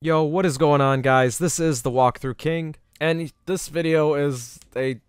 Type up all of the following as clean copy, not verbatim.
Yo, what is going on, guys? This is the Walkthrough King, and this video is a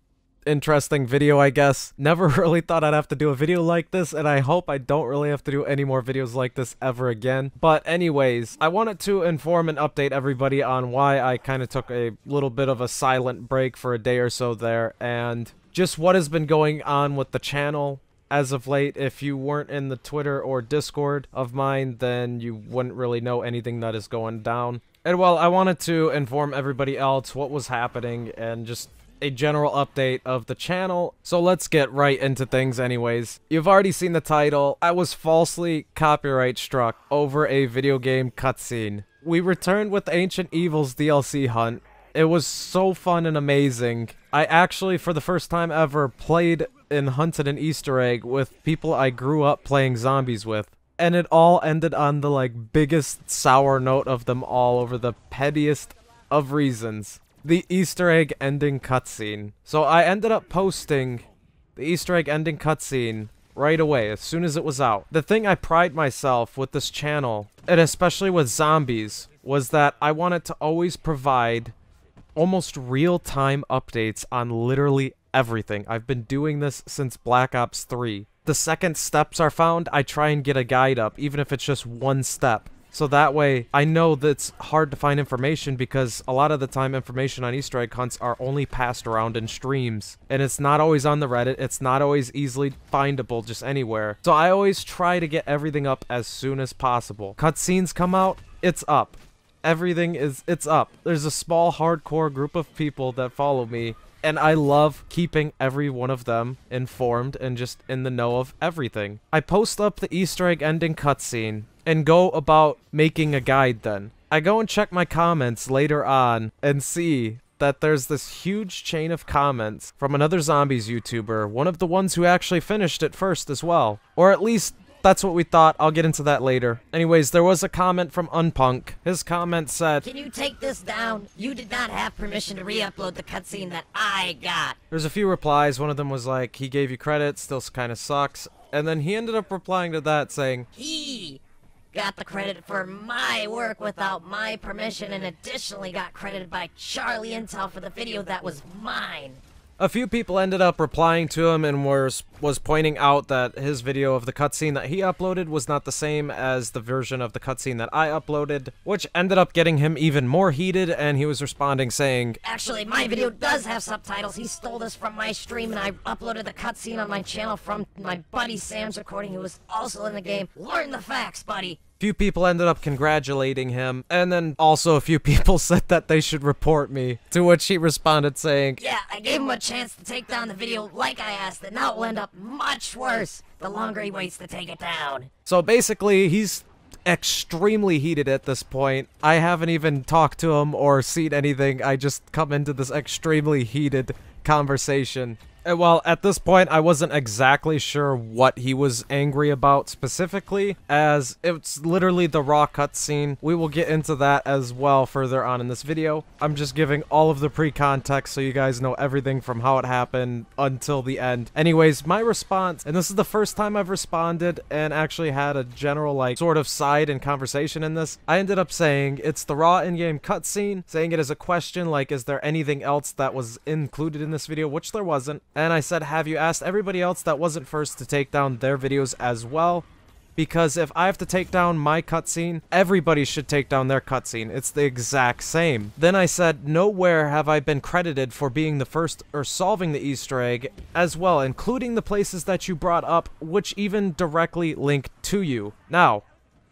interesting video, I guess. Never really thought I'd have to do a video like this, and I hope I don't really have to do any more videos like this ever again. But anyways, I wanted to inform and update everybody on why I kind of took a little bit of a silent break for a day or so there, and just what has been going on with the channel as of late. If you weren't in the Twitter or Discord of mine, then you wouldn't really know anything that is going down. And well, I wanted to inform everybody else what was happening and just a general update of the channel. So let's get right into things anyways. You've already seen the title. I was falsely copyright struck over a video game cutscene. We returned with Ancient Evils DLC hunt. It was so fun and amazing. I actually, for the first time ever, played and hunted an Easter egg with people I grew up playing zombies with. And it all ended on the, biggest sour note of them all over the pettiest of reasons. The Easter egg ending cutscene. So I ended up posting the Easter egg ending cutscene right away, as soon as it was out. The thing I pride myself with this channel, and especially with zombies, was that I wanted to always provide almost real-time updates on literally everything. I've been doing this since Black Ops 3. The second steps are found, I try and get a guide up, even if it's just one step. So that way, I know that it's hard to find information because a lot of the time information on Easter egg hunts are only passed around in streams. And it's not always on the Reddit, it's not always easily findable just anywhere. So I always try to get everything up as soon as possible. Cutscenes come out, it's up. It's up. There's a small hardcore group of people that follow me, and I love keeping every one of them informed and just in the know of everything. I post up the Easter egg ending cutscene and go about making a guide then. I go and check my comments later on and see that there's this huge chain of comments from another zombies YouTuber, one of the ones who actually finished it first as well. Or at least that's what we thought. I'll get into that later. Anyways, there was a comment from Unpunk. His comment said, "Can you take this down? You did not have permission to re-upload the cutscene that I got." There's a few replies. One of them was like, he gave you credit, still kind of sucks. And then he ended up replying to that saying, He got the credit for my work without my permission and additionally got credited by Charlie Intel for the video that was mine. A few people ended up replying to him and was pointing out that his video of the cutscene that he uploaded was not the same as the version of the cutscene that I uploaded, which ended up getting him even more heated, and he was responding saying, "Actually, my video does have subtitles. He stole this from my stream and I uploaded the cutscene on my channel from my buddy Sam's recording, who was also in the game. Learn the facts, buddy." Few people ended up congratulating him, and then also a few people said that they should report me, to which he responded saying, "Yeah, I gave him a chance to take down the video like I asked, and now it will end up much worse the longer he waits to take it down." So basically, he's extremely heated at this point. I haven't even talked to him or seen anything. I just come into this extremely heated conversation. And well, at this point, I wasn't exactly sure what he was angry about specifically, as it's literally the raw cutscene. We will get into that as well further on in this video. I'm just giving all of the pre-context so you guys know everything from how it happened until the end. Anyways, my response, and this is the first time I've responded and actually had a general, sort of side and conversation in this. I ended up saying, it's the raw in-game cutscene, saying it as a question, is there anything else that was included in this video, which there wasn't. And I said, have you asked everybody else that wasn't first to take down their videos as well? Because if I have to take down my cutscene, everybody should take down their cutscene. It's the exact same. Then I said, nowhere have I been credited for being the first or solving the Easter egg as well, including the places that you brought up, which even directly link to you. Now,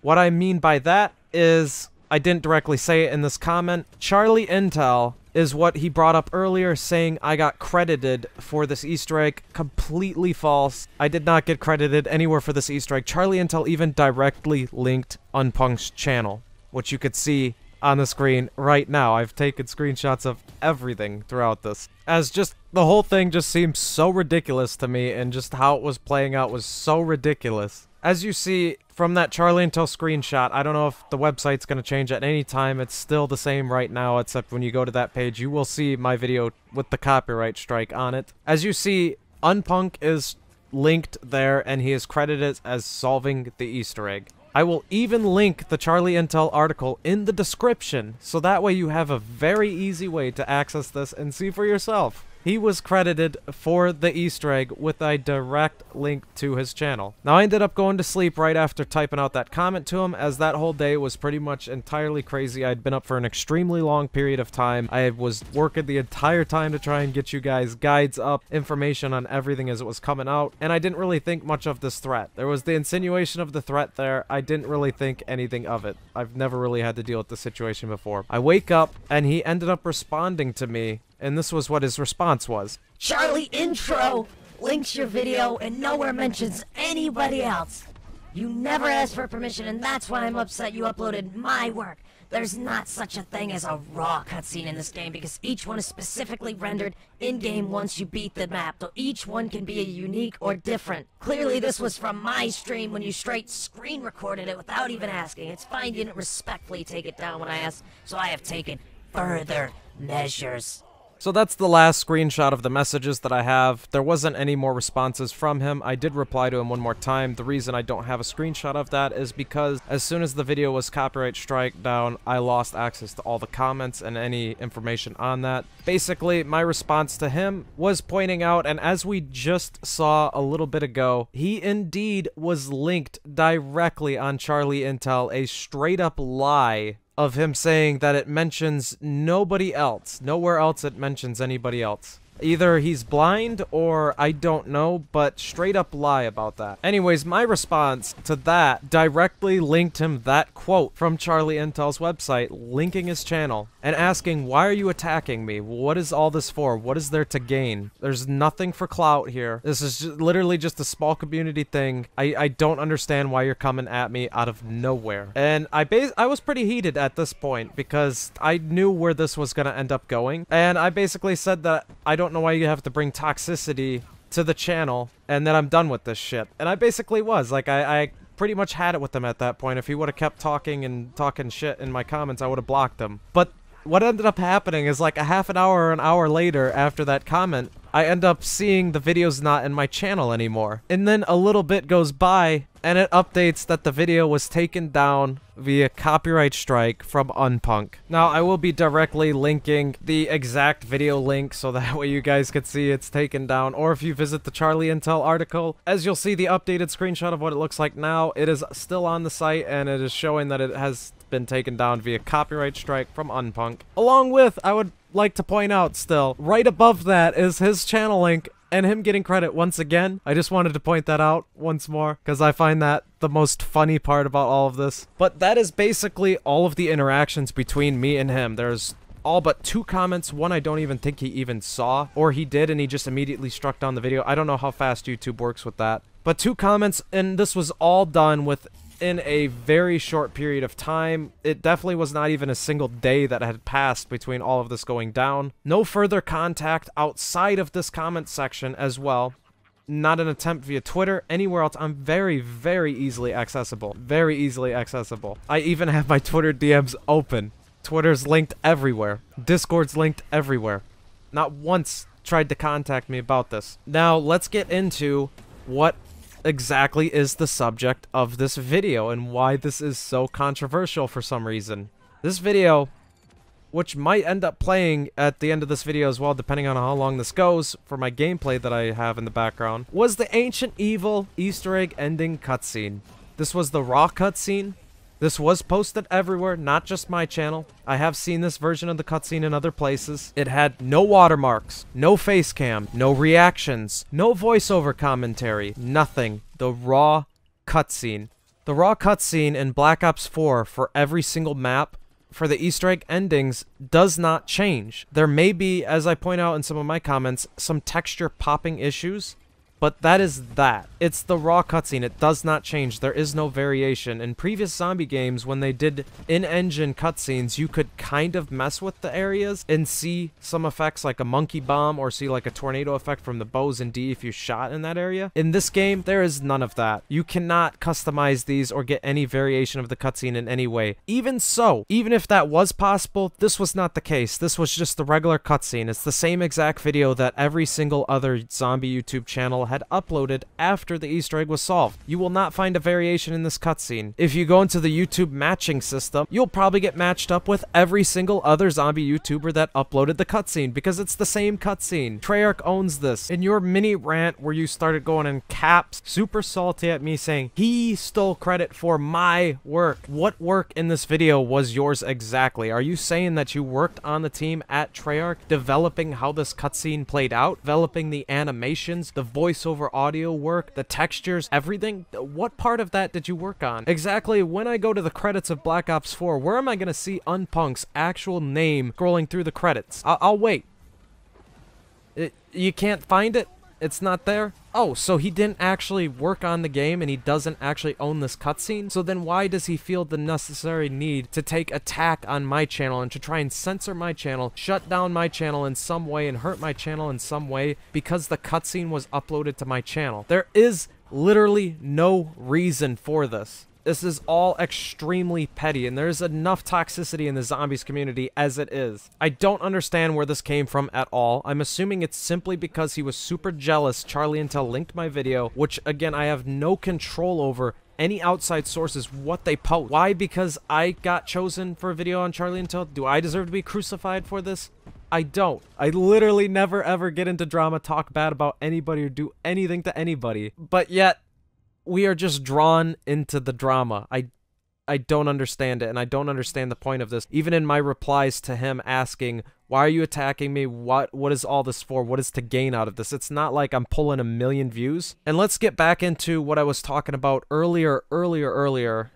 what I mean by that is, I didn't directly say it in this comment. Charlie Intel is what he brought up earlier, saying I got credited for this Easter egg. Completely false. I did not get credited anywhere for this Easter egg. Charlie Intel even directly linked Unpunk's channel, which you could see on the screen right now. I've taken screenshots of everything throughout this, as just the whole thing just seems so ridiculous to me, and just how it was playing out was so ridiculous. As you see from that Charlie Intel screenshot, I don't know if the website's going to change at any time. It's still the same right now, except when you go to that page, you will see my video with the copyright strike on it. As you see, Unpunk is linked there, and he is credited as solving the Easter egg. I will even link the Charlie Intel article in the description, so that way you have a very easy way to access this and see for yourself. He was credited for the Easter egg with a direct link to his channel. Now, I ended up going to sleep right after typing out that comment to him, as that whole day was pretty much entirely crazy. I'd been up for an extremely long period of time. I was working the entire time to try and get you guys guides up, information on everything as it was coming out, and I didn't really think much of this threat. There was the insinuation of the threat there. I didn't really think anything of it. I've never really had to deal with this situation before. I wake up, and he ended up responding to me, and this was what his response was. Charlie Intro links your video and nowhere mentions anybody else. You never asked for permission, and that's why I'm upset you uploaded my work. There's not such a thing as a raw cutscene in this game, because each one is specifically rendered in-game once you beat the map, so each one can be unique or different. Clearly this was from my stream when you straight screen recorded it without even asking. It's fine you didn't respectfully take it down when I asked, so I have taken further measures. So that's the last screenshot of the messages that I have. There wasn't any more responses from him. I did reply to him one more time. The reason I don't have a screenshot of that is because as soon as the video was copyright strike down, I lost access to all the comments and any information on that. Basically, my response to him was pointing out, and as we just saw a little bit ago, he indeed was linked directly on Charlie Intel, a straight up lie of him saying that it mentions nobody else. Nowhere else it mentions anybody else. Either he's blind or I don't know, but straight up lie about that. Anyways, my response to that directly linked him that quote from Charlie Intel's website, linking his channel, and asking, why are you attacking me? What is all this for? What is there to gain? There's nothing for clout here. This is literally just a small community thing. I don't understand why you're coming at me out of nowhere. And I was pretty heated at this point because I knew where this was gonna end up going. And I basically said that I don't know why you have to bring toxicity to the channel and then I'm done with this shit. And I basically was. Like, I pretty much had it with him at that point. If he would have kept talking and talking shit in my comments, I would have blocked him. But what ended up happening is, like, a half an hour or an hour later after that comment, I end up seeing the video's not in my channel anymore. And then a little bit goes by and it updates that the video was taken down via copyright strike from Unpunk. Now, I will be directly linking the exact video link so that way you guys can see it's taken down. Or if you visit the Charlie Intel article, as you'll see the updated screenshot of what it looks like now, it is still on the site and it is showing that it has been taken down via copyright strike from Unpunk. Along with, I would like to point out still, right above that is his channel link and him getting credit once again. I just wanted to point that out once more because I find that the most funny part about all of this. But that is basically all of the interactions between me and him. There's all but 2 comments. One I don't even think he even saw, or he did and he just immediately struck down the video. I don't know how fast YouTube works with that. But 2 comments, and this was all done within a very short period of time. It definitely was not even a single day that had passed between all of this going down. No further contact outside of this comment section as well. Not an attempt via Twitter, anywhere else. I'm very, very easily accessible. Very easily accessible. I even have my Twitter DMs open. Twitter's linked everywhere. Discord's linked everywhere. Not once tried to contact me about this. Now, let's get into what exactly is the subject of this video and why this is so controversial for some reason. This video, which might end up playing at the end of this video as well, depending on how long this goes for my gameplay that I have in the background, was the Ancient Evil Easter egg ending cutscene. This was the raw cutscene. This was posted everywhere, not just my channel. I have seen this version of the cutscene in other places. It had no watermarks, no face cam, no reactions, no voiceover commentary, nothing. The raw cutscene. The raw cutscene in Black Ops 4 for every single map for the Easter egg endings does not change. There may be, as I point out in some of my comments, some texture popping issues, but that is that. It's the raw cutscene. It does not change. There is no variation. In previous zombie games, when they did in-engine cutscenes, you could kind of mess with the areas and see some effects like a monkey bomb or see like a tornado effect from the bows and D if you shot in that area. In this game, there is none of that. You cannot customize these or get any variation of the cutscene in any way. Even so, even if that was possible, this was not the case. This was just the regular cutscene. It's the same exact video that every single other zombie YouTube channel had uploaded after the Easter egg was solved. You will not find a variation in this cutscene. If you go into the YouTube matching system, you'll probably get matched up with every single other zombie YouTuber that uploaded the cutscene because it's the same cutscene. Treyarch owns this. In your mini rant where you started going in caps, super salty at me saying he stole credit for my work. What work in this video was yours exactly? Are you saying that you worked on the team at Treyarch, developing how this cutscene played out, developing the animations, the voiceover audio work, the textures, everything? What part of that did you work on? Exactly, when I go to the credits of Black Ops 4, where am I going to see Unpunk's actual name scrolling through the credits? I'll wait. You can't find it? It's not there? Oh, so he didn't actually work on the game and he doesn't actually own this cutscene? So then why does he feel the necessary need to take attack on my channel and to try and censor my channel, shut down my channel in some way and hurt my channel in some way because the cutscene was uploaded to my channel? There is literally no reason for this. This is all extremely petty, and there's enough toxicity in the zombies community as it is. I don't understand where this came from at all. I'm assuming it's simply because he was super jealous Charlie Intel linked my video, which again, I have no control over any outside sources, what they post. Why? Because I got chosen for a video on Charlie Intel? Do I deserve to be crucified for this? I don't. I literally never ever get into drama, talk bad about anybody, or do anything to anybody. But yet, we are just drawn into the drama. I don't understand it, and I don't understand the point of this. Even in my replies to him asking, why are you attacking me? What is all this for? What is to gain out of this? It's not like I'm pulling 1 million views. And let's get back into what I was talking about earlier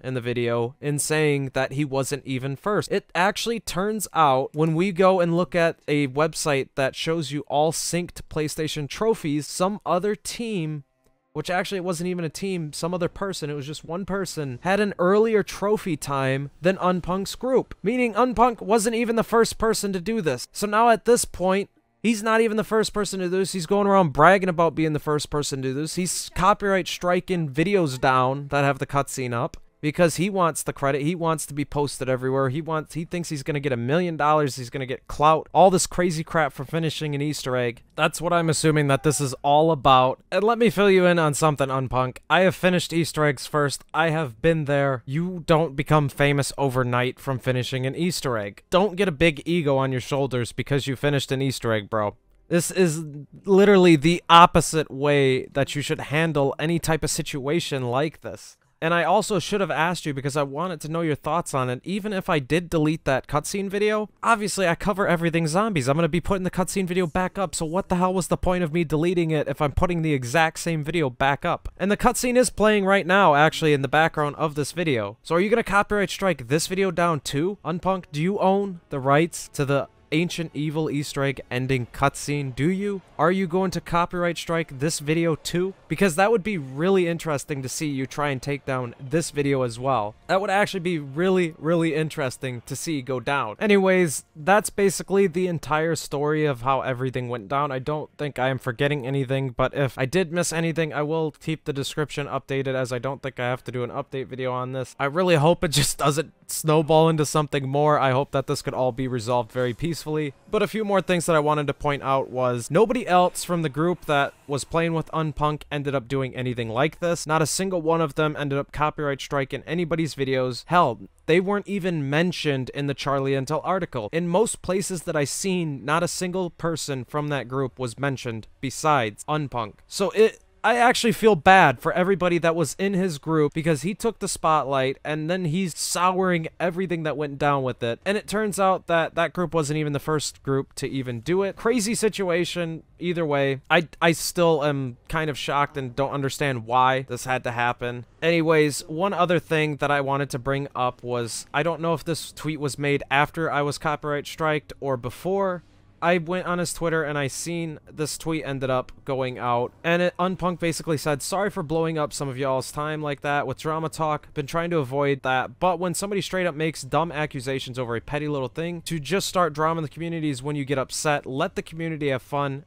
in the video in saying that he wasn't even first. It actually turns out when we go and look at a website that shows you all synced PlayStation trophies, some other team, which actually it wasn't even a team, some other person, it was just one person, had an earlier trophy time than Unpunk's group. Meaning Unpunk wasn't even the first person to do this. So now at this point, he's not even the first person to do this. He's going around bragging about being the first person to do this. He's copyright striking videos down that have the cutscene up because he wants the credit. He wants to be posted everywhere. He thinks he's going to get $1 million. He's going to get clout. All this crazy crap for finishing an Easter egg. That's what I'm assuming that this is all about. And let me fill you in on something, Unpunk. I have finished Easter eggs first. I have been there. You don't become famous overnight from finishing an Easter egg. Don't get a big ego on your shoulders because you finished an Easter egg, bro. This is literally the opposite way that you should handle any type of situation like this. And I also should have asked you because I wanted to know your thoughts on it. Even if I did delete that cutscene video, obviously I cover everything zombies. I'm going to be putting the cutscene video back up, so what the hell was the point of me deleting it if I'm putting the exact same video back up? And the cutscene is playing right now, actually, in the background of this video. So are you going to copyright strike this video down too? Unpunk, do you own the rights to the Ancient Evil Easter egg ending cutscene? Do you? Are you going to copyright strike this video too? Because that would be really interesting to see you try and take down this video as well. That would actually be really, really interesting to see go down. Anyways, that's basically the entire story of how everything went down. I don't think I am forgetting anything, but if I did miss anything, I will keep the description updated as I don't think I have to do an update video on this. I really hope it just doesn't snowball into something more. I hope that this could all be resolved very peacefully. But a few more things that I wanted to point out was nobody else from the group that was playing with Unpunk ended up doing anything like this. Not a single one of them ended up copyright striking anybody's videos. Hell, they weren't even mentioned in the Charlie Intel article. In most places that I seen, not a single person from that group was mentioned besides Unpunk. So I actually feel bad for everybody that was in his group because he took the spotlight and then he's souring everything that went down with it. And it turns out that that group wasn't even the first group to even do it. Crazy situation. Either way, I still am kind of shocked and don't understand why this had to happen. Anyways, one other thing that I wanted to bring up was, I don't know if this tweet was made after I was copyright striked or before. I went on his Twitter and I seen this tweet ended up going out, and Unpunk basically said, sorry for blowing up some of y'all's time like that with drama talk, been trying to avoid that, but when somebody straight up makes dumb accusations over a petty little thing, to just start drama in the community is when you get upset. Let the community have fun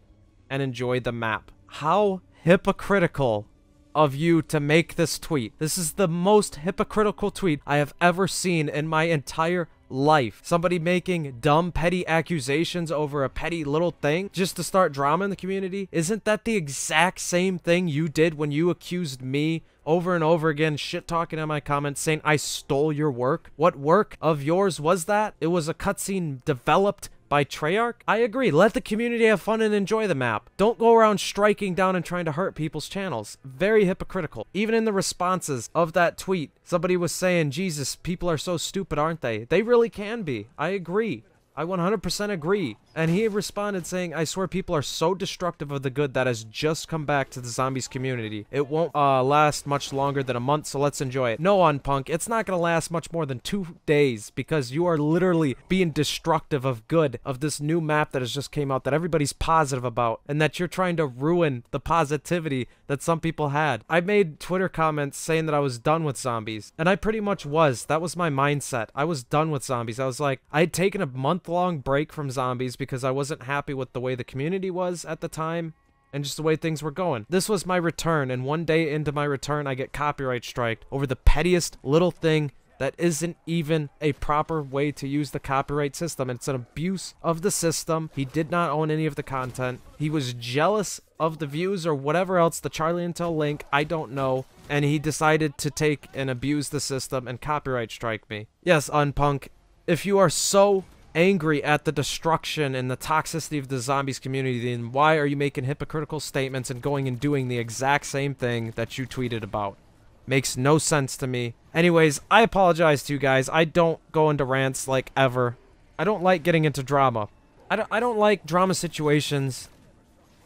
and enjoy the map. How hypocritical of you to make this tweet. This is the most hypocritical tweet I have ever seen in my entire life. Somebody making dumb, petty accusations over a petty little thing just to start drama in the community. Isn't that the exact same thing you did when you accused me over and over again, shit talking in my comments, saying I stole your work? What work of yours was that? It was a cutscene developed by Treyarch? I agree. Let the community have fun and enjoy the map. Don't go around striking down and trying to hurt people's channels. Very hypocritical. Even in the responses of that tweet, somebody was saying, Jesus, people are so stupid, aren't they? They really can be. I agree. I 100% agree. And he responded saying, I swear people are so destructive of the good that has just come back to the zombies community. It won't last much longer than a month, so let's enjoy it. No, Unpunk, it's not going to last much more than 2 days because you are literally being destructive of good of this new map that has just came out that everybody's positive about and that you're trying to ruin the positivity that some people had. I made Twitter comments saying that I was done with zombies, and I pretty much was. That was my mindset. I was done with zombies. I was like, I had taken a month-long break from zombies because I wasn't happy with the way the community was at the time and just the way things were going. This was my return, and one day into my return, I get copyright striked over the pettiest little thing that isn't even a proper way to use the copyright system. It's an abuse of the system. He did not own any of the content. He was jealous of the views or whatever else, the Charlie Intel link, I don't know, and he decided to take and abuse the system and copyright strike me. Yes, Unpunk, if you are so angry at the destruction and the toxicity of the zombies community, then why are you making hypocritical statements and going and doing the exact same thing that you tweeted about? Makes no sense to me. Anyways, I apologize to you guys. I don't go into rants like ever. I don't like getting into drama. I don't like drama situations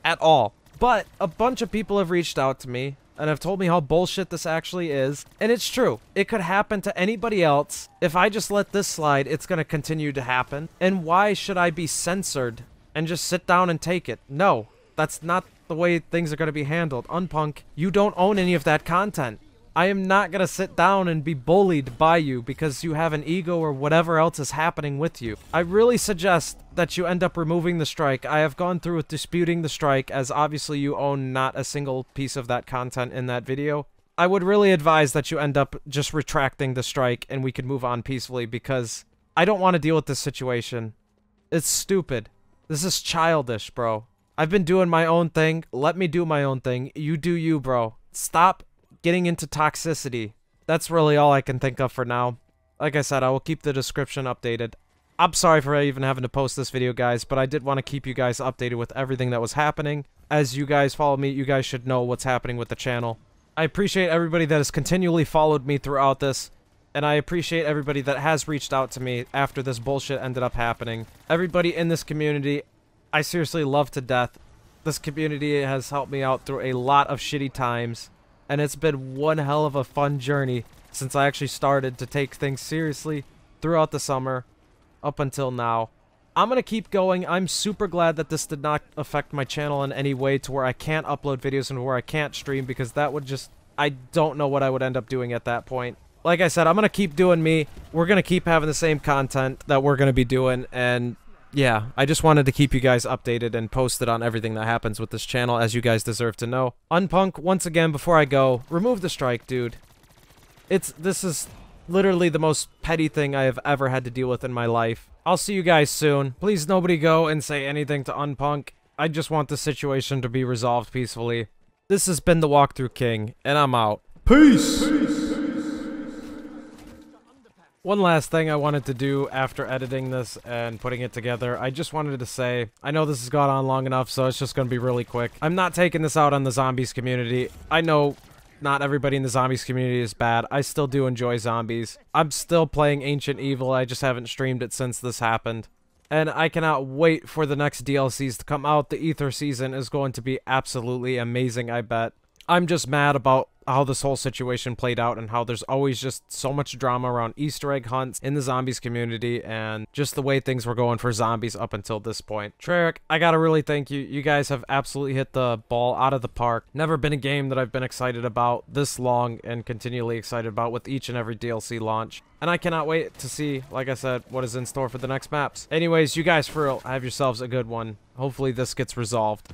at all. But a bunch of people have reached out to me and have told me how bullshit this actually is. And it's true. It could happen to anybody else. If I just let this slide, it's going to continue to happen. And why should I be censored and just sit down and take it? No, that's not the way things are going to be handled. Unpunk, you don't own any of that content. I am not going to sit down and be bullied by you because you have an ego or whatever else is happening with you. I really suggest that you end up removing the strike. I have gone through with disputing the strike, as obviously you own not a single piece of that content in that video. I would really advise that you end up just retracting the strike and we can move on peacefully because I don't want to deal with this situation. It's stupid. This is childish, bro. I've been doing my own thing. Let me do my own thing. You do you, bro. Stop getting into toxicity. That's really all I can think of for now. Like I said, I will keep the description updated. I'm sorry for even having to post this video, guys, but I did want to keep you guys updated with everything that was happening. As you guys follow me, you guys should know what's happening with the channel. I appreciate everybody that has continually followed me throughout this, and I appreciate everybody that has reached out to me after this bullshit ended up happening. Everybody in this community, I seriously love to death. This community has helped me out through a lot of shitty times. And it's been one hell of a fun journey since I actually started to take things seriously throughout the summer up until now. I'm going to keep going. I'm super glad that this did not affect my channel in any way to where I can't upload videos and where I can't stream because that would just... I don't know what I would end up doing at that point. Like I said, I'm going to keep doing me. We're going to keep having the same content that we're going to be doing, and yeah, I just wanted to keep you guys updated and posted on everything that happens with this channel, as you guys deserve to know. Unpunk, once again, before I go, remove the strike, dude. This is literally the most petty thing I have ever had to deal with in my life. I'll see you guys soon. Please nobody go and say anything to Unpunk. I just want the situation to be resolved peacefully. This has been the Walkthrough King, and I'm out. Peace! One last thing I wanted to do after editing this and putting it together, I just wanted to say, I know this has gone on long enough, so it's just going to be really quick. I'm not taking this out on the zombies community. I know not everybody in the zombies community is bad. I still do enjoy zombies. I'm still playing Ancient Evil, I just haven't streamed it since this happened. And I cannot wait for the next DLCs to come out. The Ether season is going to be absolutely amazing, I bet. I'm just mad about how this whole situation played out and how there's always just so much drama around Easter egg hunts in the zombies community and just the way things were going for zombies up until this point. Treyarch, I gotta really thank you. You guys have absolutely hit the ball out of the park. Never been a game that I've been excited about this long and continually excited about with each and every DLC launch. And I cannot wait to see, like I said, what is in store for the next maps. Anyways, you guys for real, have yourselves a good one. Hopefully this gets resolved.